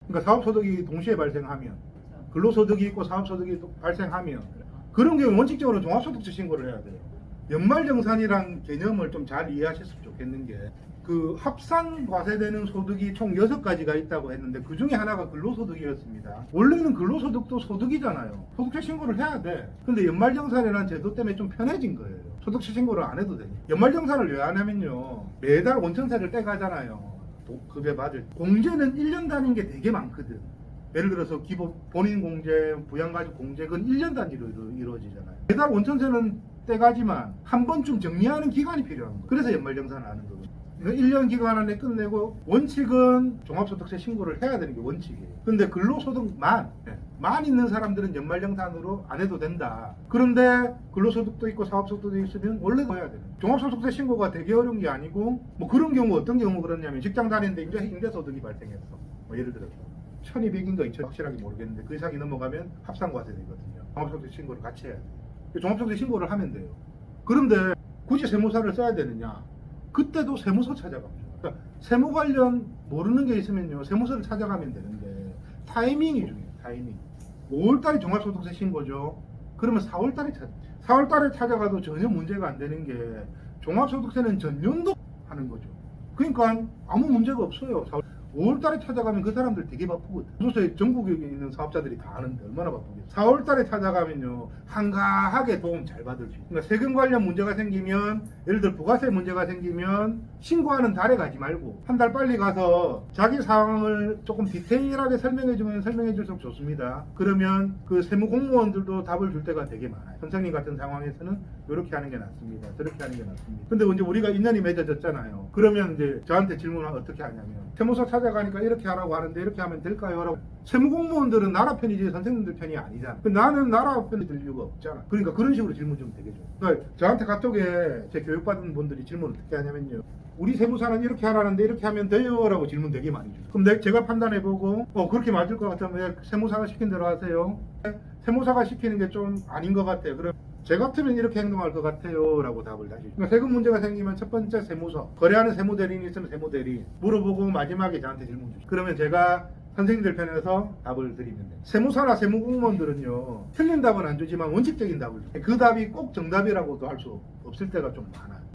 그러니까 사업소득이 동시에 발생하면, 근로소득이 있고 사업소득이 또 발생하면 그런 경우 원칙적으로 종합소득세 신고를 해야 돼요. 연말정산이란 개념을 좀 잘 이해하셨으면 좋겠는 게, 그 합산 과세되는 소득이 총 6가지가 있다고 했는데 그 중에 하나가 근로소득이었습니다. 원래는 근로소득도 소득이잖아요. 소득세 신고를 해야 돼. 근데 연말정산이라는 제도 때문에 좀 편해진 거예요. 소득세 신고를 안 해도 되니. 연말정산을 왜 안 하면요, 매달 원천세를 떼가잖아요. 급여 받을 때. 공제는 1년 단위인 게 되게 많거든. 예를 들어서 기본 본인 공제, 부양가족 공제, 그건 1년 단위로 이루어지잖아요. 매달 원천세는 떼가지만 한 번쯤 정리하는 기간이 필요한 거예요. 그래서 연말정산을 하는 거거든요. 1년 기간 안에 끝내고, 원칙은 종합소득세 신고를 해야 되는 게 원칙이에요. 근데 근로소득만 있는 사람들은 연말정산으로 안 해도 된다. 그런데 근로소득도 있고 사업소득도 있으면 원래도 해야 돼요. 종합소득세 신고가 되게 어려운 게 아니고, 뭐 그런 경우, 어떤 경우 그러냐면 직장 다니는데 임대소득이 발생했어. 뭐 예를 들어서 1200인가 2000 확실하게 모르겠는데 그 이상이 넘어가면 합산과세 되거든요. 종합소득세 신고를 같이 해야 돼요. 종합소득세 신고를 하면 돼요. 그런데 굳이 세무사를 써야 되느냐? 그때도 세무서 찾아갑니다. 그러니까 세무 관련 모르는 게 있으면요, 세무서를 찾아가면 되는데 타이밍이 중요해요. 타이밍. 5월달에 종합소득세 신고죠. 그러면 4월달에 찾아가도 전혀 문제가 안 되는 게, 종합소득세는 전년도 하는 거죠. 그러니까 아무 문제가 없어요. 5월달에 찾아가면 그 사람들 되게 바쁘거든. 소소에 전국에 있는 사업자들이 다 아는데 얼마나 바쁘겠어요. 4월달에 찾아가면요, 한가하게 도움 잘 받을 수 있어요. 그러니까 세금 관련 문제가 생기면, 예를 들어 부가세 문제가 생기면 신고하는 달에 가지 말고 한 달 빨리 가서 자기 상황을 조금 디테일하게 설명해주면 설명해줄수록 좋습니다. 그러면 그 세무 공무원들도 답을 줄 때가 되게 많아요. 선생님 같은 상황에서는 이렇게 하는 게 낫습니다, 저렇게 하는 게 낫습니다. 근데 이제 우리가 인연이 맺어졌잖아요. 그러면 이제 저한테 질문을 어떻게 하냐면, 세무서 찾아가니까 이렇게 하라고 하는데 이렇게 하면 될까요? 라고. 세무공무원들은 나라 편이지 선생님들 편이 아니잖아. 나는 나라 편이 될 이유가 없잖아. 그러니까 그런 식으로 질문 좀 되게 좋아요. 그러니까 저한테 카톡에 제 교육받은 분들이 질문을 어떻게 하냐면요, 우리 세무사는 이렇게 하라는데 이렇게 하면 돼요? 라고 질문 되게 많이 줘요. 그럼 제가 판단해보고 그렇게 맞을 것 같으면 세무사가 시킨 대로 하세요. 세무사가 시키는 게 좀 아닌 것 같아요. 그럼 제 같으면 이렇게 행동할 것 같아요 라고 답을 다시. 그러니까 세금 문제가 생기면 첫 번째 세무서, 거래하는 세무대리인이 있으면 세무대리인 물어보고 마지막에 저한테 질문 주시죠. 그러면 제가 선생님들 편에서 답을 드리면 돼요. 세무사나 세무공무원들은요, 틀린 답은 안 주지만 원칙적인 답을 줘요. 그 답이 꼭 정답이라고도 할 수 없을 때가 좀 많아요.